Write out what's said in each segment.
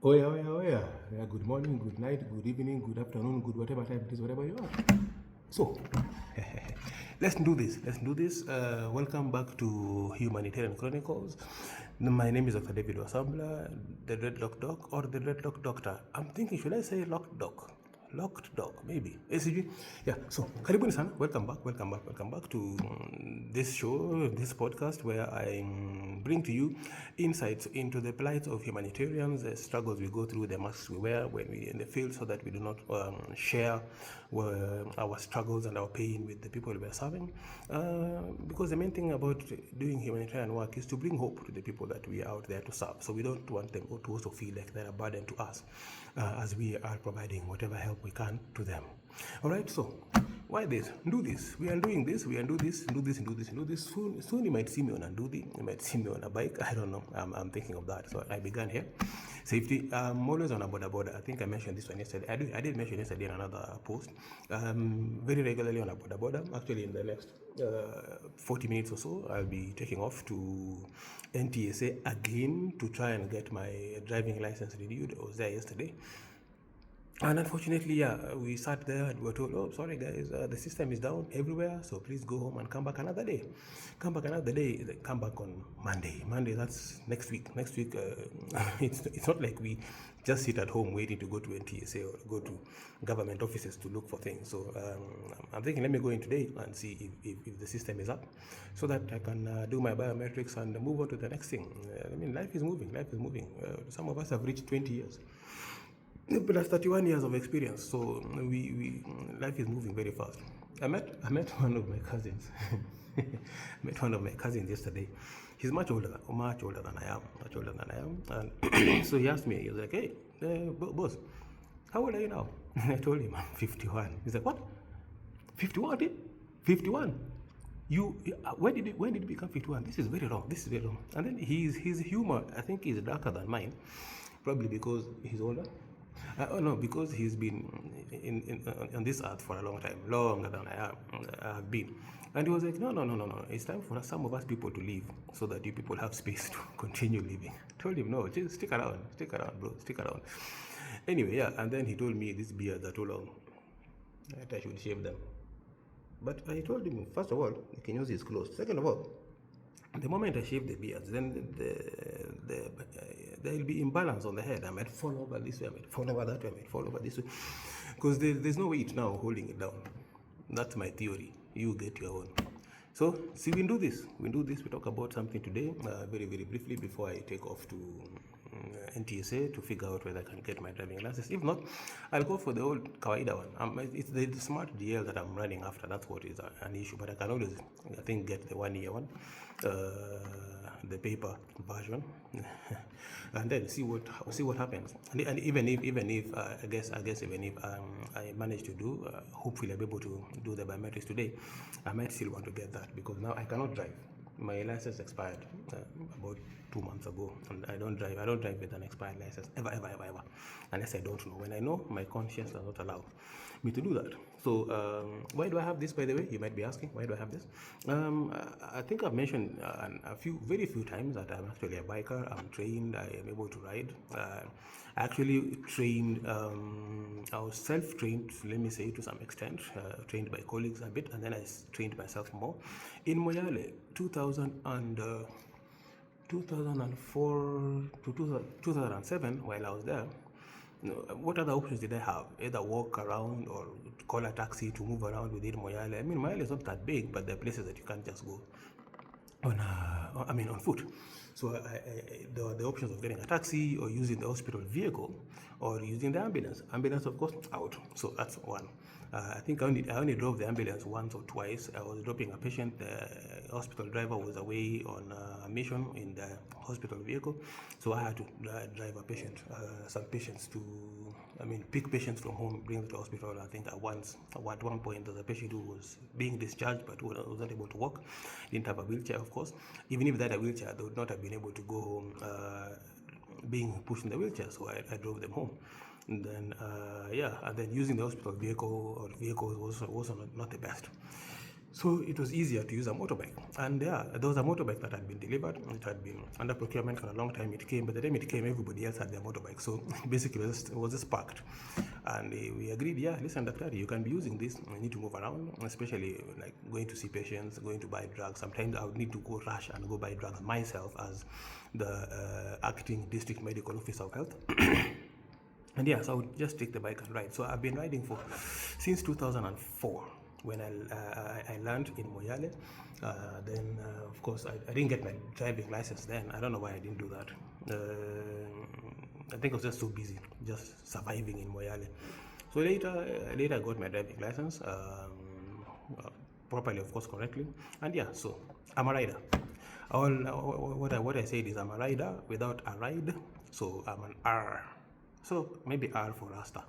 Oh yeah, oh yeah, oh yeah. Yeah, good morning, good night, good evening, good afternoon, good whatever time it is, whatever you are. So, let's do this. Let's do this. Welcome back to Humanitarian Chronicles. My name is Dr. David Wasambla, the Dreadlock Doc, or the Dreadlock Doctor. I'm thinking, should I say Locked Doc? Locked Dog, maybe. ACG? Yeah, so, karibuni sana. Welcome back to this show, this podcast, where I bring to you insights into the plight of humanitarians, the struggles we go through, the masks we wear when we're in the field, so that we do not share our struggles and our pain with the people we're serving. Because the main thing about doing humanitarian work is to bring hope to the people that we are out there to serve. So we don't want them to also feel like they're a burden to us as we are providing whatever help we can to them. All right, so why this? Do this. We are doing this. We are do this. Do this. Do this. Do this. Soon you might see me on a doody. You might see me on a bike. I don't know. I'm thinking of that. So I began here. Safety. I'm always on a border. I think I mentioned this one yesterday. I did mention yesterday in another post. Very regularly on a border. Actually, in the next 40 minutes or so, I'll be taking off to NTSA again to try and get my driving license renewed. I was there yesterday. And unfortunately, yeah, we sat there and we were told, oh, sorry guys, the system is down everywhere, so please go home and come back another day. Come back another day, come back on Monday. Monday, that's next week. Next week, it's not like we just sit at home waiting to go to NTSA or go to government offices to look for things. So I'm thinking, let me go in today and see if the system is up so that I can do my biometrics and move on to the next thing. I mean, life is moving. Some of us have reached 20 years. Plus 31 years of experience, so we life is moving very fast. I met one of my cousins. Met one of my cousins yesterday. He's much older than I am. And so he asked me, he was like, hey, boss, how old are you now? I told him I'm 51. He's like, what? 51? 51? You when did you become 51? This is very wrong. And then his humor, I think, is darker than mine, probably because he's older. Oh no, because he's been on this earth for a long time, longer than I have been. And he was like, no. It's time for some of us people to leave so that you people have space to continue living. I told him, no, just stick around, bro, stick around. Anyway, yeah, and then he told me these beards are too long, that I should shave them. But I told him, first of all, he can use his clothes. Second of all, the moment I shave the beards, then there will be imbalance on the head. I might fall over this way, I might fall over that way, I might fall over this way. Because there's no weight now holding it down. That's my theory. You get your own. So, see, we do this. We talk about something today, very, very briefly, before I take off to NTSA to figure out whether I can get my driving license. If not, I'll go for the old kawaida one. It's the smart DL that I'm running after. That's what is an issue. But I can always, I think, get the 1 year one, the paper version, and then see what happens. And even if I guess even if I manage to do, hopefully I'll be able to do the biometrics today. I might still want to get that because now I cannot drive. My license expired about 2 months ago, and I don't drive with an expired license ever, unless I don't know. When I know, my conscience does not allow me to do that. So why do I have this, by the way? You might be asking, why do I have this? I think I've mentioned very few times that I'm actually a biker. I'm trained, I am able to ride. I actually trained, I was self-trained, let me say, to some extent, trained by colleagues a bit, and then I trained myself more in Moyale 2004 to 2007. While I was there, what other options did I have? Either walk around or call a taxi to move around within Moyale. I mean, Moyale is not that big, but there are places that you can't just go on foot. So the options of getting a taxi or using the hospital vehicle or using the ambulance. Ambulance, of course, out. So that's one. I think I only drove the ambulance once or twice. I was dropping a patient. The hospital driver was away on a mission in the hospital vehicle, so I had to drive some patients pick patients from home, bring them to hospital. I think at one point there was a patient who was being discharged but was not able to walk, didn't have a wheelchair, of course. Even if they had a wheelchair, they would not have been able to go home being pushed in the wheelchair, so I drove them home. And then and then using the hospital vehicle or vehicles was also not the best. So it was easier to use a motorbike. And yeah, there was a motorbike that had been delivered. It had been under procurement for a long time. It came, but the time it came, everybody else had their motorbike. So basically, it was just parked. And we agreed, yeah, listen, Doctor, you can be using this. I need to move around, especially like going to see patients, going to buy drugs. Sometimes I would need to go rush and go buy drugs myself as the acting district medical officer of health. And yeah, so I would just take the bike and ride. So I've been riding since 2004 when I learned in Moyale. Then, of course, I didn't get my driving license then. I don't know why I didn't do that. I think I was just so busy, just surviving in Moyale. So later I got my driving license, properly, of course, correctly. And yeah, so I'm a rider. What I said is I'm a rider without a ride, so I'm an R. So maybe R for Rasta.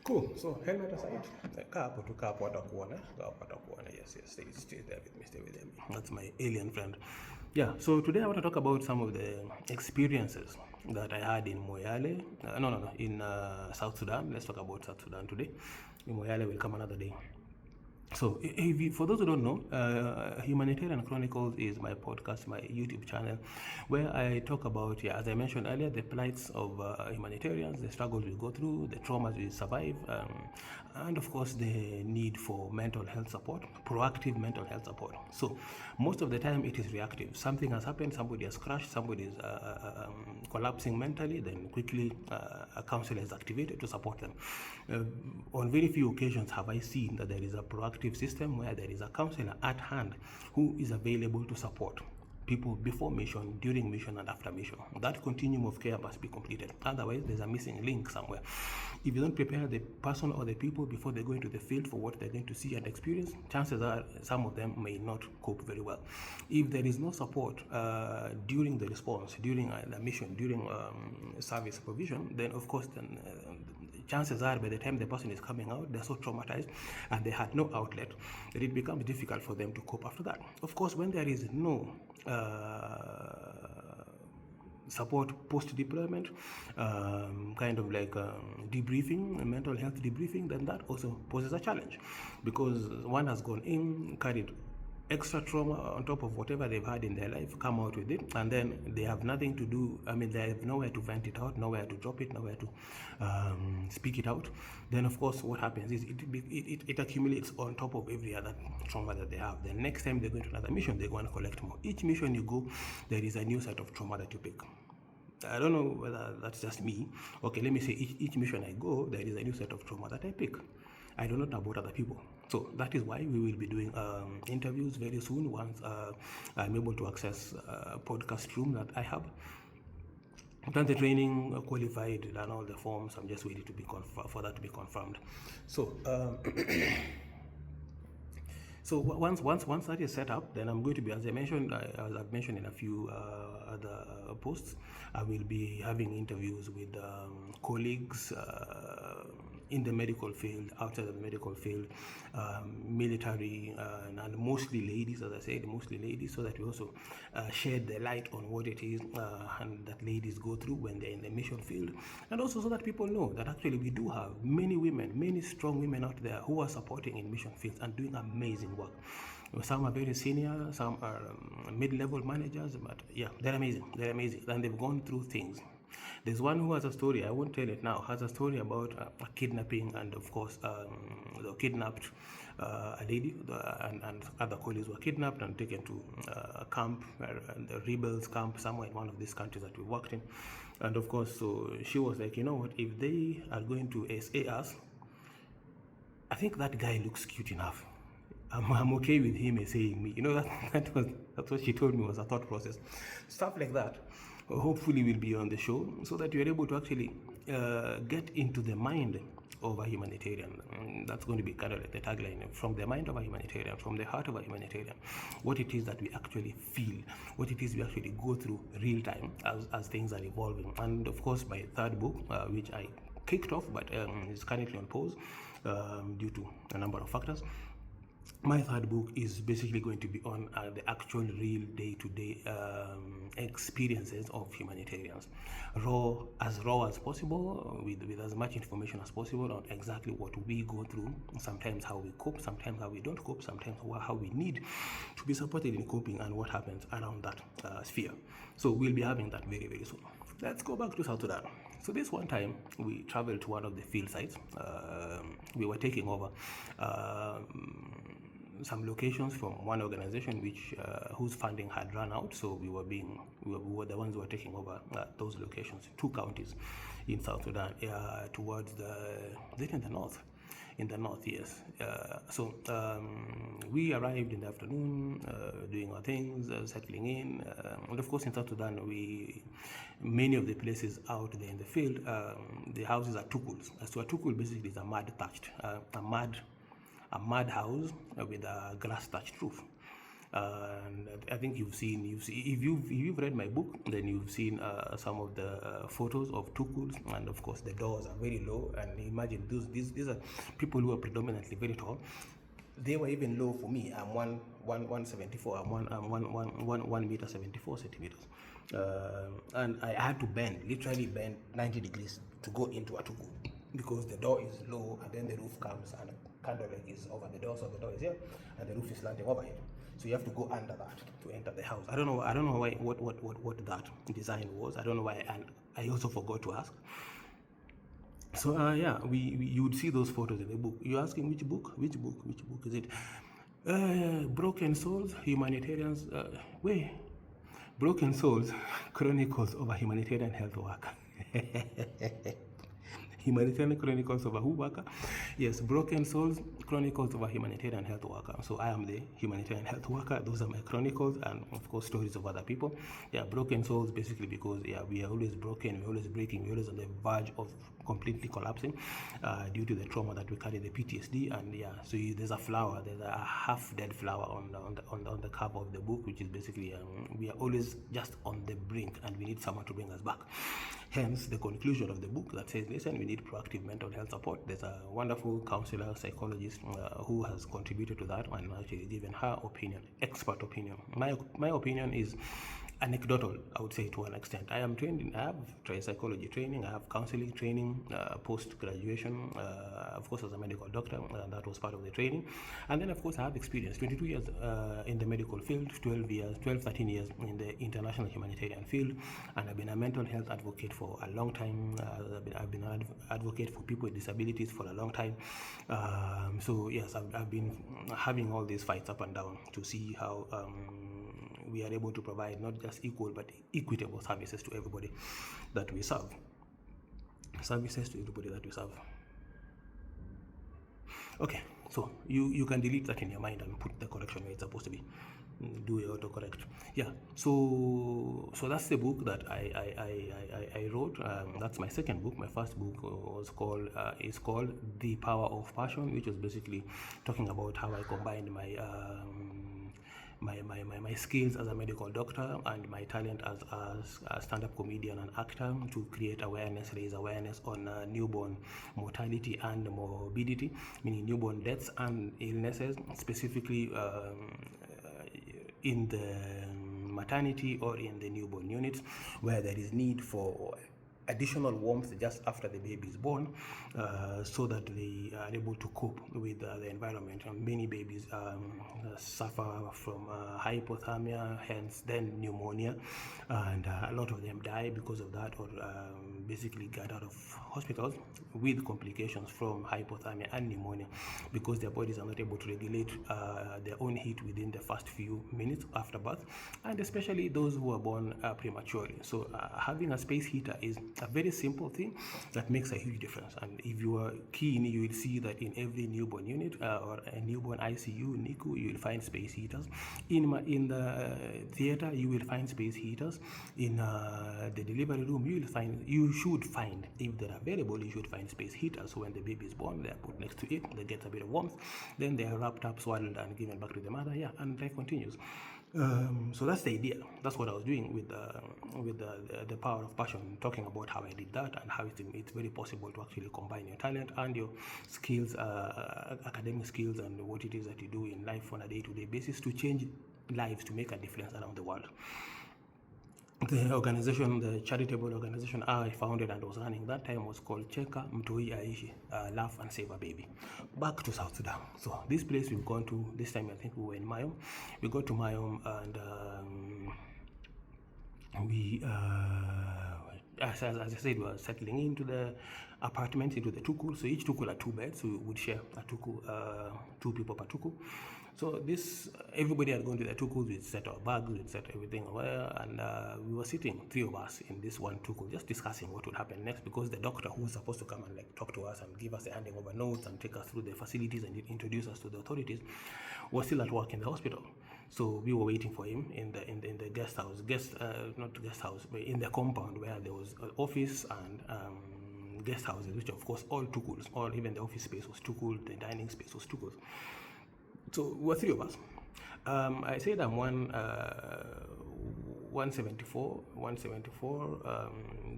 Cool. So helmet aside. Yes, stay there with me, stay with me. That's my alien friend. Yeah, so today I want to talk about some of the experiences that I had in Moyale. In South Sudan. Let's talk about South Sudan today. In Moyale will come another day. So, for those who don't know, Humanitarian Chronicles is my podcast, my YouTube channel, where I talk about, as I mentioned earlier, the plights of humanitarians, the struggles we go through, the traumas we survive, and of course the need for mental health support, proactive mental health support. So, most of the time it is reactive. Something has happened, somebody has crashed, somebody is collapsing mentally, then quickly a counselor is activated to support them. On very few occasions have I seen that there is a proactive system where there is a counselor at hand who is available to support people before mission, during mission, and after mission. That continuum of care must be completed. Otherwise, there's a missing link somewhere. If you don't prepare the person or the people before they go into the field for what they're going to see and experience, chances are some of them may not cope very well. If there is no support during the response, during the mission, during service provision, then of course, chances are by the time the person is coming out, they're so traumatized and they had no outlet that it becomes difficult for them to cope after that. Of course, when there is no support post-deployment, kind of like debriefing, mental health debriefing, then that also poses a challenge, because one has gone in, carried extra trauma on top of whatever they've had in their life, come out with it, and then they have nothing to do. I mean, they have nowhere to vent it out, nowhere to drop it, nowhere to speak it out. Then, of course, what happens is it accumulates on top of every other trauma that they have. The next time they go into another mission, they go and collect more. Each mission you go, there is a new set of trauma that you pick. I don't know whether that's just me. Okay, let me say each mission I go, there is a new set of trauma that I pick. I do not know about other people. So that is why we will be doing interviews very soon once I'm able to access a podcast room that I have. I've done the training, qualified, done all the forms. I'm just waiting to be for that to be confirmed. So so once that is set up, then I'm going to be, as I've mentioned in a few other posts, I will be having interviews with colleagues in the medical field, outside of the medical field, military, and mostly ladies, as I said, mostly ladies, so that we also shed the light on what it is and that ladies go through when they're in the mission field, and also so that people know that actually we do have many women, many strong women out there who are supporting in mission fields and doing amazing work. Some are very senior, some are mid-level managers, but yeah, they're amazing, and they've gone through things. There's one who has a story, I won't tell it now, has a story about a kidnapping, and of course they kidnapped a lady, and other colleagues were kidnapped and taken to a camp, the rebels camp somewhere in one of these countries that we worked in. And of course, so she was like, you know what, if they are going to SA us, I think that guy looks cute enough. I'm okay with him saying me. You know, that's what she told me was a thought process. Stuff like that hopefully will be on the show, so that you're able to actually get into the mind of a humanitarian. That's going to be kind of like the tagline: from the mind of a humanitarian, from the heart of a humanitarian, what it is that we actually feel, what it is we actually go through real time as things are evolving. And of course, my third book, which I kicked off but is currently on pause due to a number of factors, My third book is basically going to be on the actual real day-to-day experiences of humanitarians, raw as possible, with as much information as possible on exactly what we go through, sometimes how we cope, sometimes how we don't cope, sometimes how we need to be supported in coping, and what happens around that sphere. So we'll be having that very, very soon. Let's go back to South Sudan. So this one time we traveled to one of the field sites. We were taking over some locations from one organization which whose funding had run out, so we were the ones who were taking over those locations, 2 counties in South Sudan, towards in the north, yes. So we arrived in the afternoon, doing our things, settling in, and of course in South Sudan, many of the places out there in the field, the houses are tukuls. So a tukul basically is a mud thatched, a mud house with a glass thatched roof. And I think if you've read my book, then you've seen some of the photos of tukuls, and of course the doors are very low. And imagine these are people who are predominantly very tall. They were even low for me. I'm 174. I'm 1 meter 74 centimeters, and I had to literally bend 90 degrees to go into a tukul, because the door is low, and then the roof comes, and a candle is over the door, so the door is here, and the roof is slanting overhead. So you have to go under that to enter the house. I don't know why what that design was. I don't know why, and I also forgot to ask. So yeah, you would see those photos in the book. You're asking which book? Which book is it? Broken Souls, Humanitarians. Broken Souls, Chronicles of a Humanitarian Health Worker. Humanitarian Chronicles of a who worker? Yes, Broken Souls, Chronicles of a Humanitarian Health Worker. So I am the humanitarian health worker. Those are my chronicles, and of course stories of other people. Yeah, Broken Souls basically because we are always broken, we're always breaking, we're always on the verge of completely collapsing due to the trauma that we carry, the PTSD. And yeah, so there's a half dead flower on the cover of the book, which is basically we are always just on the brink, and we need someone to bring us back. Hence the conclusion of the book that says, listen, we need proactive mental health support. There's a wonderful counselor, psychologist who has contributed to that, and actually given her opinion, expert opinion. My opinion is anecdotal, I would say, to an extent. I am trained I have psychology training, I have counseling training, post-graduation, of course, as a medical doctor, that was part of the training. And then, of course, I have experience, 22 years in the medical field, 13 years in the international humanitarian field, and I've been a mental health advocate for a long time. I've been an advocate for people with disabilities for a long time. So, yes, I've been having all these fights up and down to see how we are able to provide not just equal but equitable services to everybody that we serve. Okay, so you can delete that in your mind and put the correction where it's supposed to be. Do your autocorrect. Yeah, so that's the book that I wrote. That's my second book. My first book is called The Power of Passion, which was basically talking about how I combined my skills as a medical doctor and my talent as a stand-up comedian and actor to raise awareness on newborn mortality and morbidity, meaning newborn deaths and illnesses, specifically in the maternity or in the newborn units, where there is need for additional warmth just after the baby is born, so that they are able to cope with the environment. And many babies suffer from hypothermia, hence then pneumonia, and a lot of them die because of that, or basically get out of hospitals with complications from hypothermia and pneumonia, because their bodies are not able to regulate their own heat within the first few minutes after birth, and especially those who are born prematurely. So having a space heater is a very simple thing that makes a huge difference. And if you are keen, you will see that in every newborn unit or a newborn ICU, NICU, you will find space heaters. In the theater, you will find space heaters. In the delivery room, you should find, if they're available, you should find space heaters. So when the baby is born, they're put next to it, they get a bit of warmth, then they are wrapped up, swaddled, and given back to the mother. Yeah, and life continues. So that's the idea. That's what I was doing with the power of passion, talking about how I did that and how it's very possible to actually combine your talent and your skills, academic skills, and what it is that you do in life on a day-to-day basis to change lives, to make a difference around the world. The organization, the charitable organization I founded and was running that time was called Cheka Mtoi Aishi, Laugh and Save a Baby. Back to South Sudan. So this place we've gone to, this time I think we were in Mayom. We got to Mayom and as I said, we were settling into the apartments, into the tukul. So each tukul had 2 beds, so we would share a tukul, 2 people per tukul. So this, everybody had gone to their tukuls, we'd set our bags, we'd set everything away, and we were sitting, 3 of us, in this one tukul, just discussing what would happen next, because the doctor who was supposed to come and like talk to us and give us the handing over notes and take us through the facilities and introduce us to the authorities was still at work in the hospital. So we were waiting for him in the guest house, not guest house, but in the compound where there was an office and guest houses, which of course all tukuls, all even the office space was tukul, the dining space was tukuls. So we were 3 of us. I said I'm 174.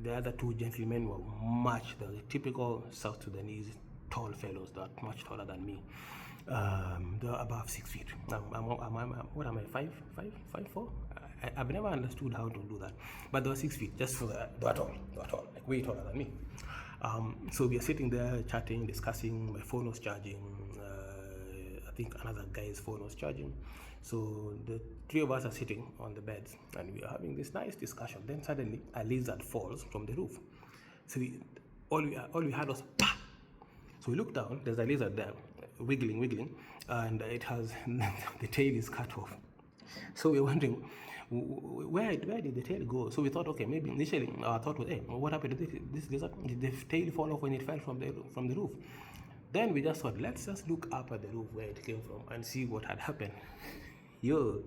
The other 2 gentlemen were the typical South Sudanese tall fellows, that much taller than me. They're above 6 feet. What am I, 5'4"? I've never understood how to do that, but they were 6 feet, just for the, they were tall, like way taller than me. So we are sitting there chatting, discussing. My phone was charging. I think another guy's phone was charging. So the 3 of us are sitting on the beds and we are having this nice discussion. Then suddenly a lizard falls from the roof. So all we had was pah! So we looked down, there's a lizard there, wiggling, and it has, the tail is cut off. So we were wondering, where did the tail go? So we thought, okay, maybe initially our thought was, hey, what happened to this lizard? Did the tail fall off when it fell from the roof? Then we just thought, let's just look up at the roof where it came from and see what had happened. Yo,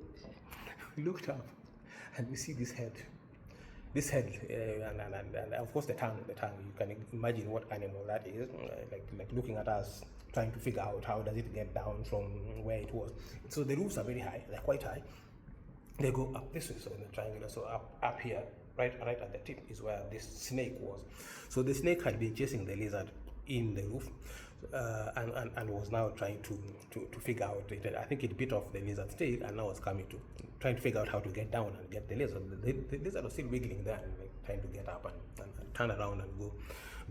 we looked up and we see this head, and of course the tongue. You can imagine what animal that is, like looking at us, trying to figure out how does it get down from where it was. So the roofs are very high, they're quite high. They go up this way, so in the triangular, so up here, right at the tip is where this snake was. So the snake had been chasing the lizard in the roof, and was now trying to figure out it. I think it bit off the lizard's tail and now was trying to figure out how to get down and get the lizard. The lizard was still wiggling there and like, trying to get up and turn around and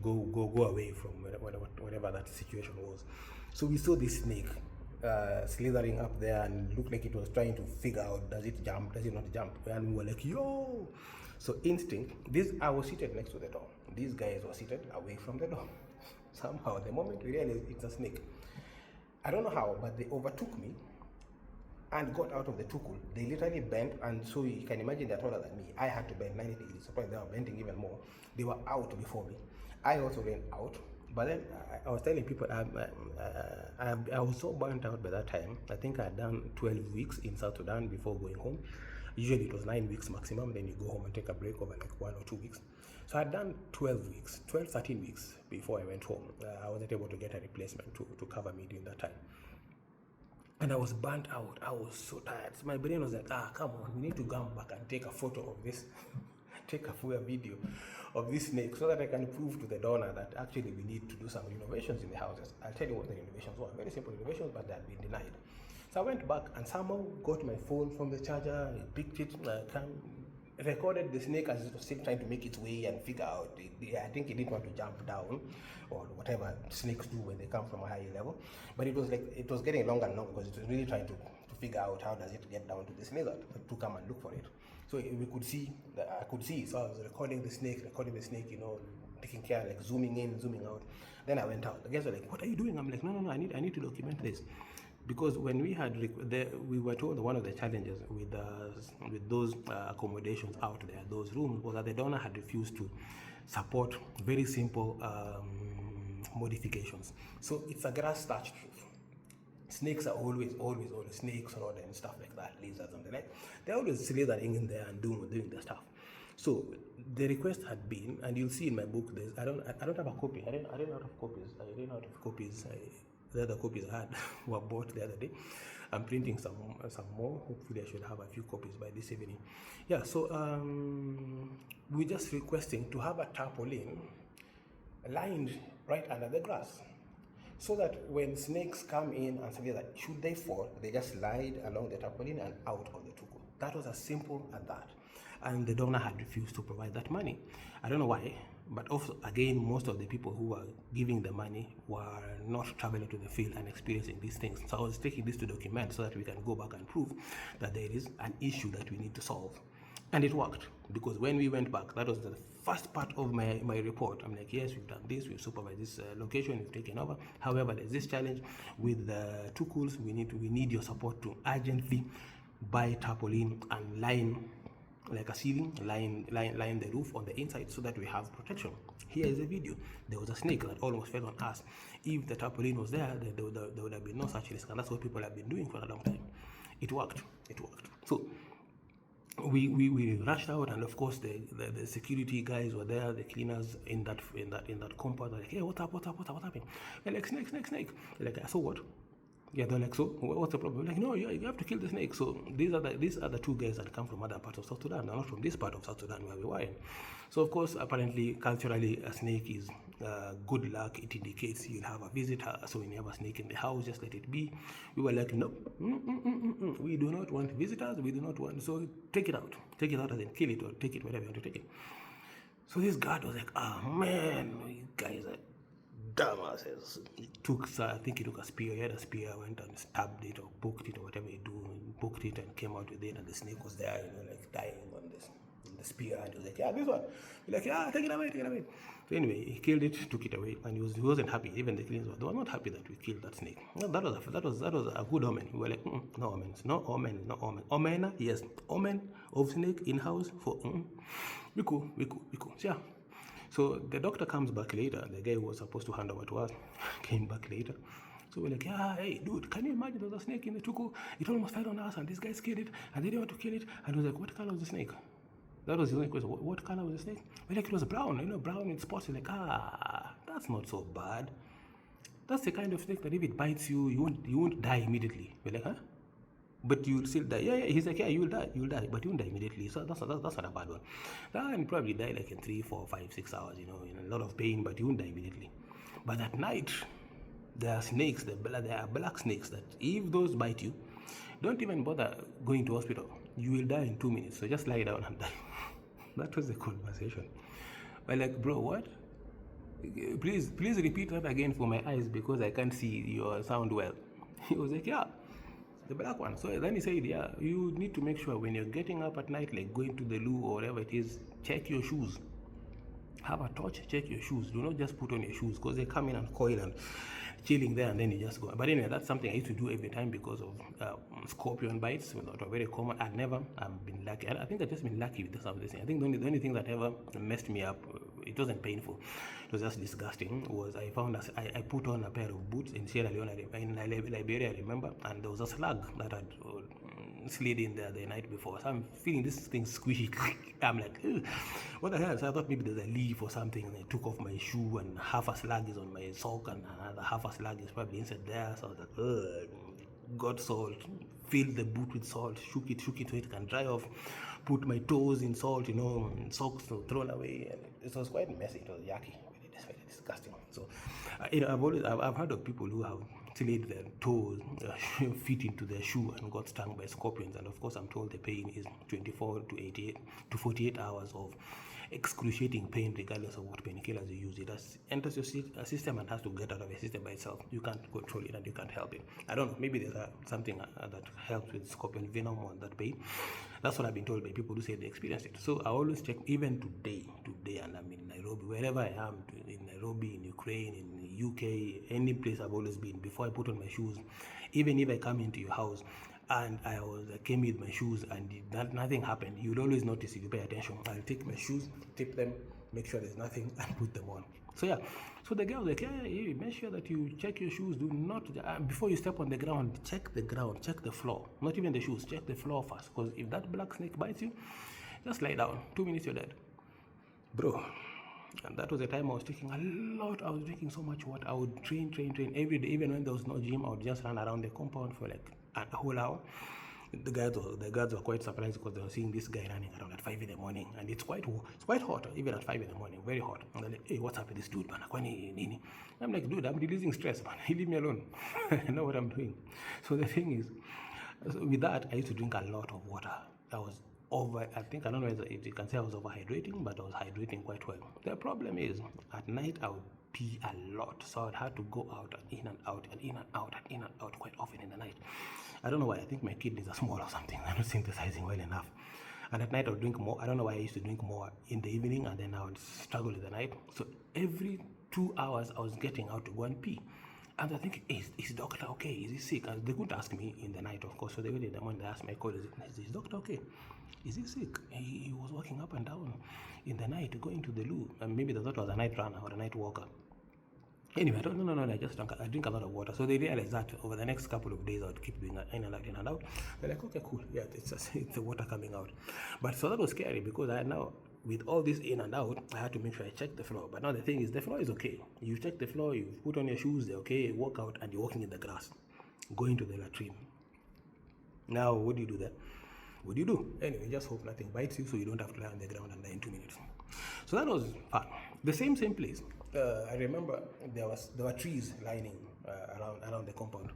go away from whatever that situation was. So we saw this snake slithering up there and looked like it was trying to figure out, does it jump, does it not jump? And we were like, yo! So instinct, I was seated next to the door. These guys were seated away from the door. Somehow, the moment we realized it's a snake, I don't know how, but they overtook me and got out of the tukul. They literally bent, and so you can imagine they're taller than me. I had to bend 90 degrees. Surprised they were bending even more. They were out before me. I also went out, but then I was telling people I was so burnt out by that time. I think I had done 12 weeks in South Sudan before going home. Usually it was 9 weeks maximum, then you go home and take a break over like 1 or 2 weeks. So I had done 13 weeks before I went home. I wasn't able to get a replacement to cover me during that time. And I was burnt out. I was so tired. So my brain was like, come on, we need to come back and take a photo of this, take a full video of this snake so that I can prove to the donor that actually we need to do some renovations in the houses. I'll tell you what the renovations were. Very simple renovations, but they had been denied. So I went back and somehow got my phone from the charger, picked it, recorded the snake as it was still trying to make its way and figure out. I think it didn't want to jump down or whatever snakes do when they come from a higher level. But it was getting longer and longer because it was really trying to figure out how does it get down to this lizard to come and look for it. So I could see. So I was recording the snake, taking care, like zooming in, zooming out. Then I went out. The guys were like, "What are you doing?" I'm like, "No, I need to document this." Because when we had, we were told one of the challenges with those accommodations out there, those rooms, was that the donor had refused to support very simple modifications. So it's a grass thatched roof. Snakes are always snakes, rodents and stuff like that, lizards and the like. They're always slithering in there and doing their stuff. So the request had been, and you'll see in my book, I don't have a copy. I ran out of copies. The other copies I had were bought the other day. I'm printing some more. Hopefully I should have a few copies by this evening. Yeah, so we're just requesting to have a tarpaulin lined right under the grass, so that when snakes come in and something like that, should they fall, they just slide along the tarpaulin and out of the tuku. That was as simple as that. And the donor had refused to provide that money. I don't know why, but also, again, most of the people who were giving the money were not traveling to the field and experiencing these things. So I was taking this to document so that we can go back and prove that there is an issue that we need to solve. And it worked, because when we went back, that was the first part of my report. I'm like, yes, we've done this, we've supervised this location, we've taken over. However, there's this challenge with the tukuls. We need your support to urgently buy tarpaulin and line like a ceiling, line the roof on the inside so that we have protection. Here is a video. There was a snake that almost fell on us. If the tarpaulin was there would have been no such risk, and that's what people have been doing for a long time. It worked. So we rushed out, and of course the security guys were there, the cleaners in that compound. They're like, hey, what's happening? They're like, snake. They're like, so what? Yeah, they're like, so what's the problem? We're like, no, you have to kill the snake. So these are the two guys that come from other parts of South Sudan. They're not from this part of South Sudan where we were in. So of course, apparently, culturally, a snake is good luck. It indicates you'll have a visitor. So when you have a snake in the house, just let it be. We were like, no, we do not want visitors. We do not want. So take it out as in kill it, or take it wherever you want to take it. So this guard was like, oh man, you guys are dumbasses. I think he took a spear. He had a spear, went and stabbed it or poked it or whatever you do, and poked it and came out with it, and the snake was there, like dying on the spear, and he was like, yeah, this one. We're like, yeah, take it away. So anyway, he killed it, took it away, and he wasn't happy. Even the cleaners were not happy that we killed that snake. No, that was a good omen. We were like, no omens, no omen. Omen, yes, omen of snake in house for we cool. So, yeah. So the doctor comes back later. The guy who was supposed to hand over to us came back later. So we're like, yeah, hey, dude, can you imagine there was a snake in the tuku? It almost fell on us, and these guys killed it, and they didn't want to kill it. And he was like, what color was the snake? That was his only question. What color was the snake? We're like, it was brown, brown with spots. He's like, that's not so bad. That's the kind of snake that if it bites you, you won't die immediately. We're like, huh? But you'll still die. Yeah. He's like, yeah, you'll die, but you won't die immediately. So that's not a bad one. And probably die like in 3, 4, 5, 6 hours, in a lot of pain, but you won't die immediately. But at night, there are snakes, there are black snakes that if those bite you, don't even bother going to hospital. You will die in 2 minutes. So just lie down and die. That was the conversation. I'm like, bro, what? Please repeat that again for my eyes, because I can't see your sound well. He was like, yeah, the black one. So then he said, yeah, you need to make sure when you're getting up at night, like going to the loo or whatever it is, check your shoes. Have a torch, check your shoes. Do not just put on your shoes, because they come in and coil and chilling there, and then you just go. But anyway, that's something I used to do every time because of scorpion bites, that are very common. I've been lucky. I think I've just been lucky with some of this thing. I think the only thing that ever messed me up, it wasn't painful, it was just disgusting, was I found I put on a pair of boots in Sierra Leone, in Liberia, I remember, and there was a slug that had slid in there the night before. So I'm feeling this thing squishy. I'm like, what the hell? So I thought maybe there's a leaf or something, and I took off my shoe, and half a slug is on my sock, and another half a slug is probably inside there. So I was like, got salt, filled the boot with salt, shook it so it can dry off, put my toes in salt, socks thrown away, and it was quite messy. It was yucky, very disgusting. So I've heard of people who have slid their toes, feet into their shoe and got stung by scorpions, and of course I'm told the pain is 24 to 48 hours of excruciating pain, regardless of what painkillers you use. It enters your system and has to get out of your system by itself. You can't control it and you can't help it. I don't know, maybe there's something that helps with scorpion venom on that pain. That's what I've been told by people who say they experienced it. So I always check, even today, and I'm in Nairobi, wherever I am, in Nairobi, in Ukraine, in the UK, any place I've always been, before I put on my shoes, even if I come into your house and I came with my shoes and nothing happened, you'll always notice if you pay attention. I'll take my shoes, tip them, make sure there's nothing, and put them on. So yeah, so the girl was like, yeah, make sure that you check your shoes. Do not, before you step on the ground, check the ground, check the floor. Not even the shoes, check the floor first. Because if that black snake bites you, just lie down. 2 minutes, you're dead. Bro. And that was the time I was taking a lot. I was drinking so much water. I would train every day. Even when there was no gym, I would just run around the compound for like a whole hour. The guards were quite surprised because they were seeing this guy running around at 5 in the morning, and it's quite hot, even at 5 in the morning, very hot. And they're like, hey, what's up with this dude, man? I'm like, dude, I'm releasing stress, man. Leave me alone. I know what I'm doing. So the thing is, with that, I used to drink a lot of water. I was I don't know if you can say I was overhydrating, but I was hydrating quite well. The problem is, at night I would pee a lot, so I'd have to go out and in and out and in and out and in and out quite often in the night. I don't know why. I think my kidneys are small or something. I'm not synthesizing well enough. And at night I would drink more. I don't know why I used to drink more in the evening, and then I would struggle in the night. So every 2 hours I was getting out to go and pee. And I think, is doctor okay? Is he sick? And they couldn't ask me in the night, of course. So they waited in the morning. They asked my colleague, is doctor okay? Is he sick? He was walking up and down in the night, going to the loo. And maybe they thought I was a night runner or a night walker. Anyway, I drink a lot of water. So they realized that over the next couple of days, I would keep doing in and out. They're like, okay, cool. Yeah, it's the water coming out. But so that was scary because I now, with all this in and out, I had to make sure I check the floor. But now the thing is, the floor is okay. You check the floor, you put on your shoes, they're okay, you walk out, and you're walking in the grass, going to the latrine. Now, what do you do then? What do you do? Anyway, just hope nothing bites you so you don't have to lie on the ground and die in 2 minutes. So that was fun. The same place. I remember there were trees lining around the compound,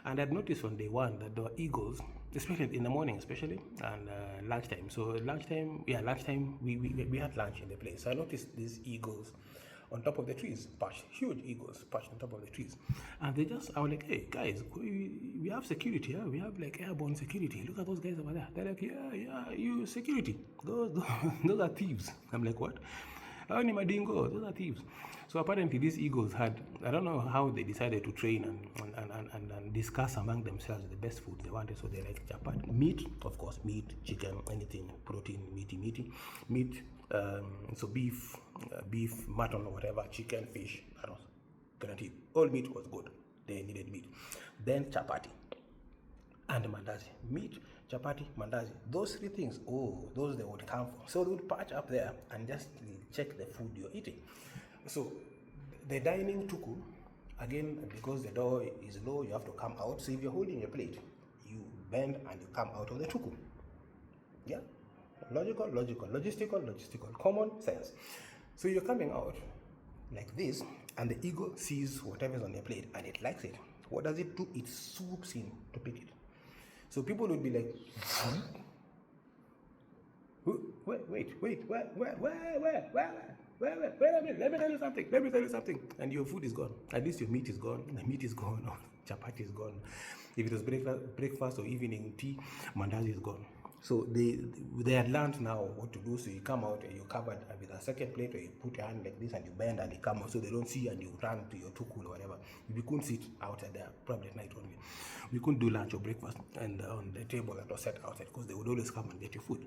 and I'd noticed on day one that there were eagles, especially in the morning, and lunchtime. So lunchtime, we had lunch in the place. So I noticed these eagles on top of the trees, huge eagles perched on top of the trees, and I was like, hey guys, we have security here. We have like airborne security. Look at those guys over there. They're like, yeah, you security. Those are thieves. I'm like, what? Those are thieves. So apparently these eagles had, I don't know how they decided to train and discuss among themselves the best food they wanted. So they like chapati, meat, of course, meat, chicken, anything, protein, meat, so beef, mutton or whatever, chicken, fish, I don't know, guaranteed. All meat was good. They needed meat. Then chapati and mandazi. Meat, chapati, mandazi. Those three things, those they would come for. So they would patch up there and just check the food you're eating. So the dining tuku, again, because the door is low, you have to come out. So if you're holding your plate, you bend and you come out of the tuku. Yeah? Logical, logistical, common sense. So you're coming out like this, and the eagle sees whatever's on your plate and it likes it. What does it do? It swoops in to pick it. So people would be like, wait, where a minute, let me tell you something. And your food is gone. At least your meat is gone. The meat is gone. Chapati is gone. If it was breakfast or evening tea, mandazi is gone. So they had learned now what to do. So you come out and you're covered with a second plate, or you put your hand like this and you bend and you come out so they don't see, and you run to your tukul or whatever. We couldn't sit outside there, probably at night only. We couldn't do lunch or breakfast and on the table that was set outside, because they would always come and get your food.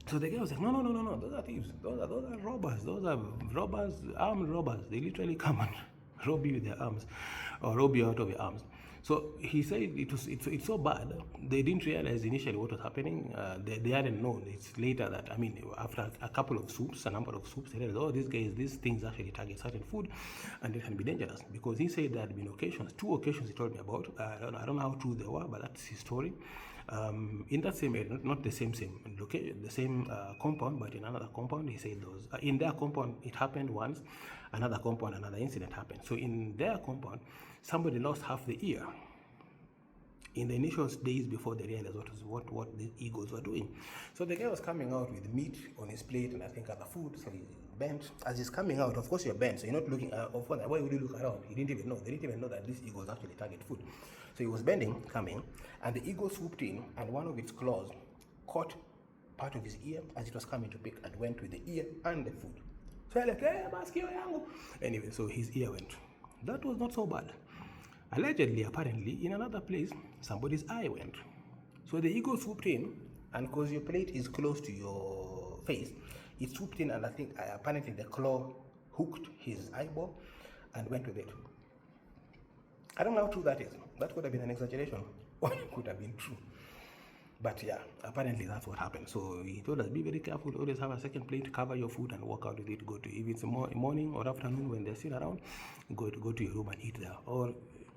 So the guy was like, no, those are thieves. Those are robbers. Those are robbers, armed robbers. They literally come and rob you with their arms, or rob you out of your arms. So he said it's so bad. They didn't realize initially what was happening. They hadn't known. It's later that, after a number of soups, they realized, these things actually target certain food, and it can be dangerous. Because he said there had been two occasions he told me about. I don't know how true they were, but that's his story. In that same area, not the same location, the same compound, but in another compound, he said those. In their compound, it happened once. Another compound, another incident happened. So in their compound, somebody lost half the ear in the initial days before they realized what the eagles were doing. So the guy was coming out with meat on his plate and I think other food. So he bent. As he's coming out, of course you're bent, so you're not looking. Of course, why would you look around? He didn't even know. They didn't even know that these eagles actually target food. So he was bending, coming, and the eagle swooped in, and one of its claws caught part of his ear as it was coming to pick, and went with the ear and the food. So I'm like, hey, maskio yangu. Anyway, so his ear went. That was not so bad. Allegedly, apparently, in another place, somebody's eye went. So the eagle swooped in, and because your plate is close to your face, it swooped in, and I think apparently the claw hooked his eyeball and went with it. I don't know how true that is. That could have been an exaggeration, or it could have been true. But yeah, apparently that's what happened. So he told us, be very careful, always have a second plate, cover your food and walk out with it. If it's morning or afternoon when they're still around, go to your room and eat there. Or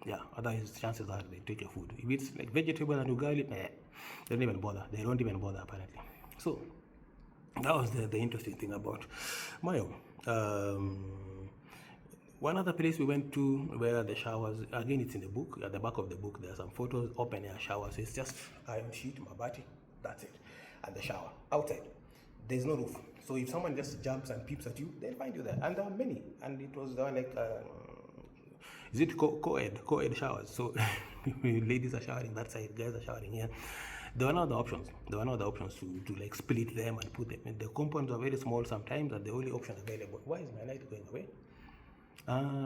Yeah, otherwise chances are they take your food. If it's like vegetable and ugali, they don't even bother. They don't even bother apparently. So that was the interesting thing about Mayo. One other place we went to where the showers, again it's in the book, at the back of the book there are some photos, open air showers. It's just iron sheet, mabati, that's it. And the shower, outside, there's no roof. So if someone just jumps and peeps at you, they'll find you there. And there are many, and it was like, is it co-ed showers? So ladies are showering that side, guys are showering here. There were no other options. There were no other options to like split them and put them. The compounds are very small sometimes, and the only option available. Why is my light going away?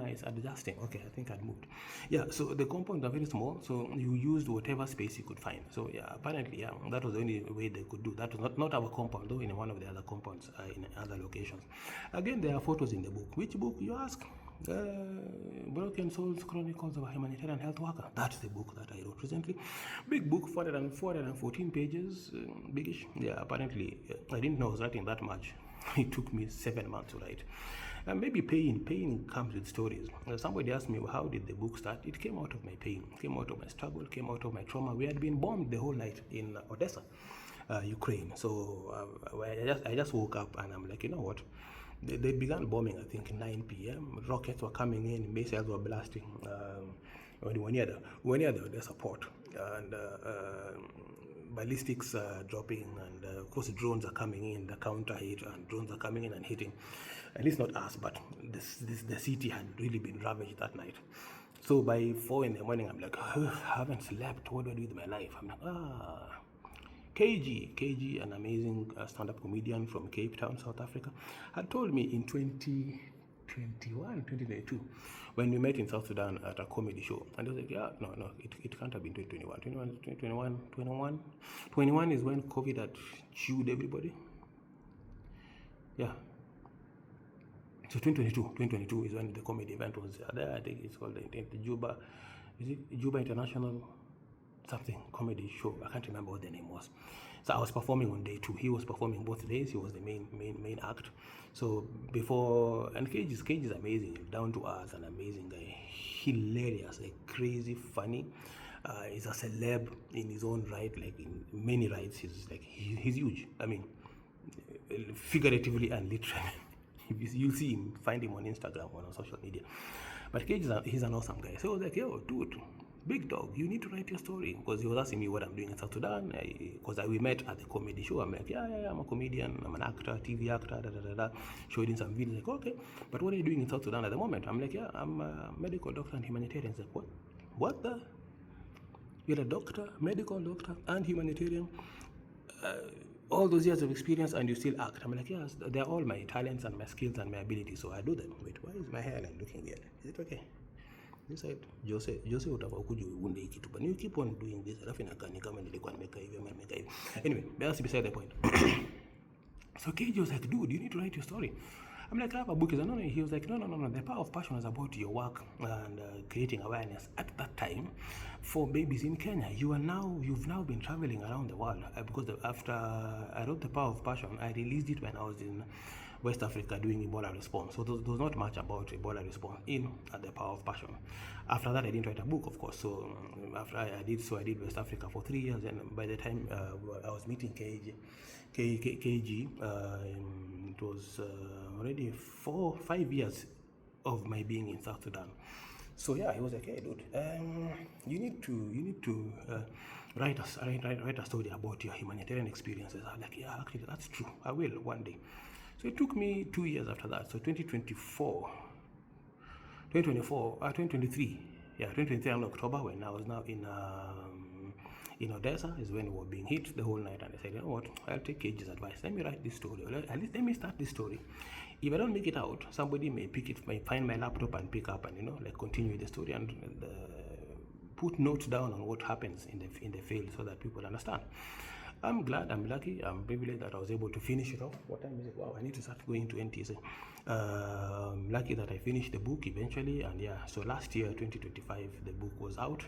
It's adjusting. Okay, I think I'd moved. Yeah, so the compounds are very small, so you used whatever space you could find. So yeah, apparently, yeah, that was the only way they could do. That was not our compound, though, in one of the other compounds in other locations. Again, there are photos in the book. Which book, you ask? Broken Souls Chronicles of a Humanitarian Health Worker. That's the book that I wrote recently. Big book, 414 pages, biggish. Yeah, apparently, I didn't know I was writing that much. It took me 7 months to write. And maybe pain comes with stories. Somebody asked me, well, how did the book start? It came out of my pain, came out of my struggle, came out of my trauma. We had been bombed the whole night in Odessa, Ukraine. So I just woke up and I'm like, you know what? They began bombing, I think, 9 p.m. Rockets were coming in, missiles were blasting. We were near the Odessa port. And ballistics dropping, and of course drones are coming in, the counter hit, and drones are coming in and hitting. At least not us, but the city had really been ravaged that night. So by 4 in the morning, I'm like, I haven't slept. What do I do with my life? I'm like, KG, an amazing stand-up comedian from Cape Town, South Africa, had told me in 2022, when we met in South Sudan at a comedy show. And I was like, yeah, no, it can't have been 2021. 21 is when COVID had chewed everybody. Yeah. So 2022 is when the comedy event was there. I think it's called the Juba, is it Juba International something comedy show? I can't remember what the name was. So I was performing on day 2. He was performing both days. He was the main act. So before, and Cage is amazing, down to earth, an amazing guy, hilarious, like crazy funny. He's a celeb in his own right, like in many rights. He's like he's huge. I mean, figuratively and literally. You'll see him, find him on Instagram or on social media. But Cage he's an awesome guy. So I was like, yo, dude, big dog, you need to write your story. Because he was asking me what I'm doing in South Sudan. Because we met at the comedy show. I'm like, yeah, I'm a comedian, I'm an actor, TV actor, showed him some videos. Like, okay, but what are you doing in South Sudan at the moment? I'm like, yeah, I'm a medical doctor and humanitarian. He's like, what the? You're a doctor, medical doctor, and humanitarian? All those years of experience, and you still act? I'm like, yes, they're all my talents and my skills and my abilities, so I do them. Wait, why is my hairline looking weird? Is it okay? This side, Jose utakuja uunde hiki tu, but you keep on doing this, alafu inakani kama nilikuwa nimeka hivi ama nimeka hivi. Anyway, that's beside the point. So KJ was like, dude, you need to write your story. I'm like, I have a book. He was like, no. The power of passion is about your work and creating awareness. At that time, for babies in Kenya, you've now been traveling around the world. Because after I wrote The Power of Passion, I released it when I was in West Africa doing Ebola response. So there was not much about Ebola response in The Power of Passion. After that, I didn't write a book, of course. So after I did West Africa for 3 years, and by the time I was meeting KG, it was already 4-5 years of my being in South Sudan. So yeah, he was like, hey dude, you need to write a story about your humanitarian experiences. I'm like, yeah, actually that's true, I will one day. So it took me 2 years after that. So 2023 in October, when I was now in Odessa, is when we were being hit the whole night. And I said, you know what, I'll take KG's advice. Let me write this story. At least let me start this story. If I don't make it out, somebody may find my laptop and pick up and continue the story and put notes down on what happens in the field so that people understand. I'm glad, I'm lucky, I'm privileged that I was able to finish it off. What time is it? Wow, I need to start going to NTSA. Lucky that I finished the book eventually, and yeah, so last year, 2025, the book was out.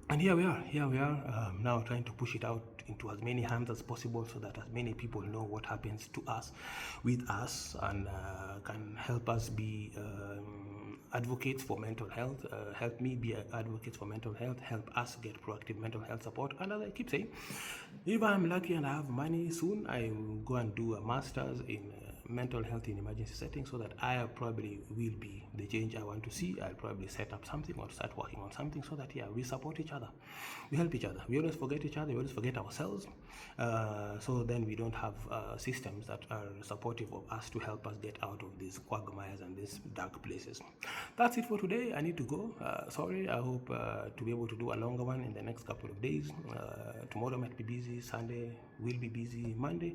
And here we are now trying to push it out into as many hands as possible so that as many people know what happens to us, with us, and can help us be advocates for mental health, help me be advocates for mental health, help us get proactive mental health support. And as I keep saying, if I'm lucky and I have money soon, I will go and do a master's in mental health in emergency settings, so that I probably will be the change I want to see. I'll probably set up something or start working on something so that, yeah, we support each other, we help each other. We always forget each other, we always forget ourselves. So then we don't have systems that are supportive of us to help us get out of these quagmires and these dark places. That's it for today. I need to go. Sorry, I hope to be able to do a longer one in the next couple of days. Tomorrow might be busy, Sunday will be busy, Monday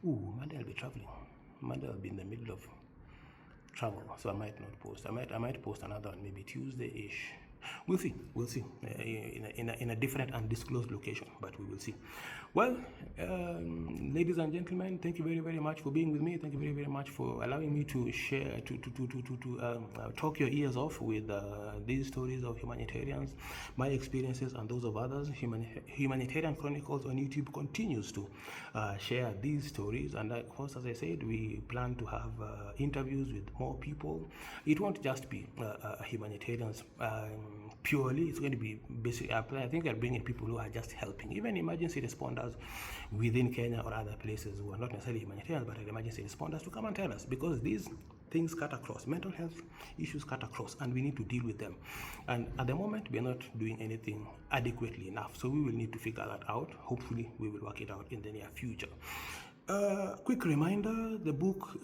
I'll be traveling. Monday I'll be in the middle of travel, so I might not post. I might post another one maybe Tuesday-ish. We'll see. In a different undisclosed location, but we will see. Well, ladies and gentlemen, thank you very much for being with me. Thank you very much for allowing me to share, to talk your ears off with these stories of humanitarians, my experiences and those of others. Humanitarian Chronicles on YouTube continues to share these stories, and of course, as I said, we plan to have interviews with more people. It won't just be humanitarians purely. It's going to be basically, I think they're bringing people who are just helping, even emergency responders within Kenya or other places who are not necessarily humanitarians but are emergency responders, to come and tell us, because these things cut across, mental health issues cut across, and we need to deal with them. And at the moment, we are not doing anything adequately enough, so we will need to figure that out. Hopefully we will work it out in the near future. Quick reminder, the book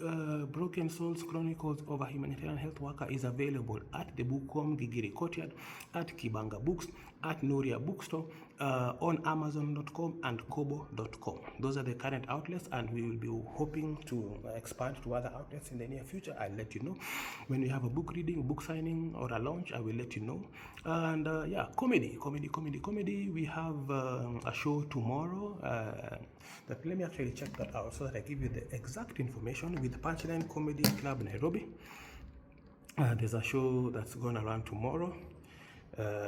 Broken Souls Chronicles of a Humanitarian Health Worker is available at the Bookworm Gigiri Courtyard, at Kibanga Books, at Noria Bookstore, on Amazon.com and Kobo.com. Those are the current outlets, and we will be hoping to expand to other outlets in the near future. I'll let you know when we have a book reading, book signing, or a launch. I will let you know. And yeah, comedy. We have a show tomorrow. Let me actually check that out so that I give you the exact information. With Punchline Comedy Club Nairobi, there's a show that's going to run tomorrow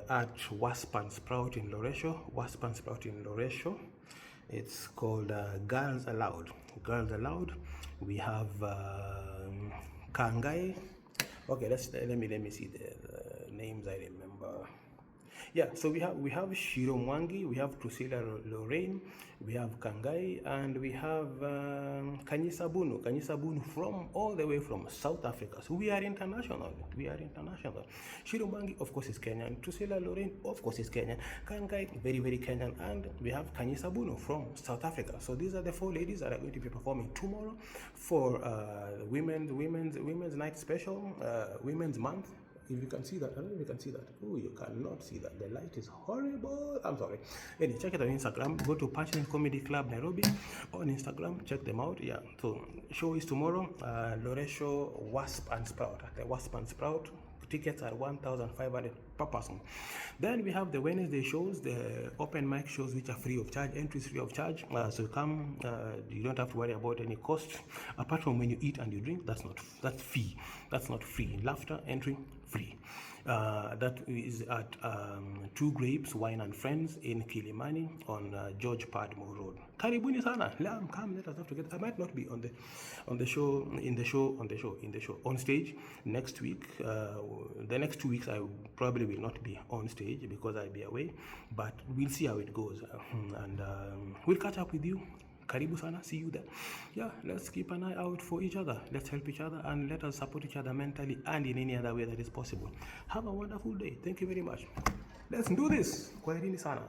at Wasp and Sprout in Loresho. It's called Girls Aloud. We have Kangai. Okay, let me see the names I remember. Yeah, so we have Shiro Mwangi, we have Priscilla Lorraine, we have Kangai, and we have Kanyisa Bunu from all the way from South Africa. So we are international. Shiro Mwangi, of course, is Kenyan. Priscilla Lorraine, of course, is Kenyan. Kangai, very Kenyan, and we have Kanyisa Bunu from South Africa. So these are the 4 ladies that are going to be performing tomorrow for women's night special, Women's Month. If you can see that, I don't know if you can see that. Oh, you cannot see that. The light is horrible. I'm sorry. Anyway, check it on Instagram. Go to Punchline Comedy Club Nairobi on Instagram. Check them out. Yeah. So show is tomorrow. Loresho, Wasp and Sprout. At the Wasp and Sprout, tickets are 1,500 per person. Then we have the Wednesday shows, the open mic shows, which are free of charge. Entry is free of charge. So come. You don't have to worry about any cost apart from when you eat and you drink. That's fee. That's not free. Laughter, entry, free. That is at 2 Grapes Wine and Friends in Kilimani on George Padmore Road. Karibuni sana. Come, let us have together. I might not be on the show on stage next week. The next 2 weeks I probably will not be on stage because I'll be away, but we'll see how it goes, and we'll catch up with you. Karibu sana, see you there. Yeah, let's keep an eye out for each other. Let's help each other, and let us support each other mentally and in any other way that is possible. Have a wonderful day. Thank you very much. Let's do this. Kwaherini sana.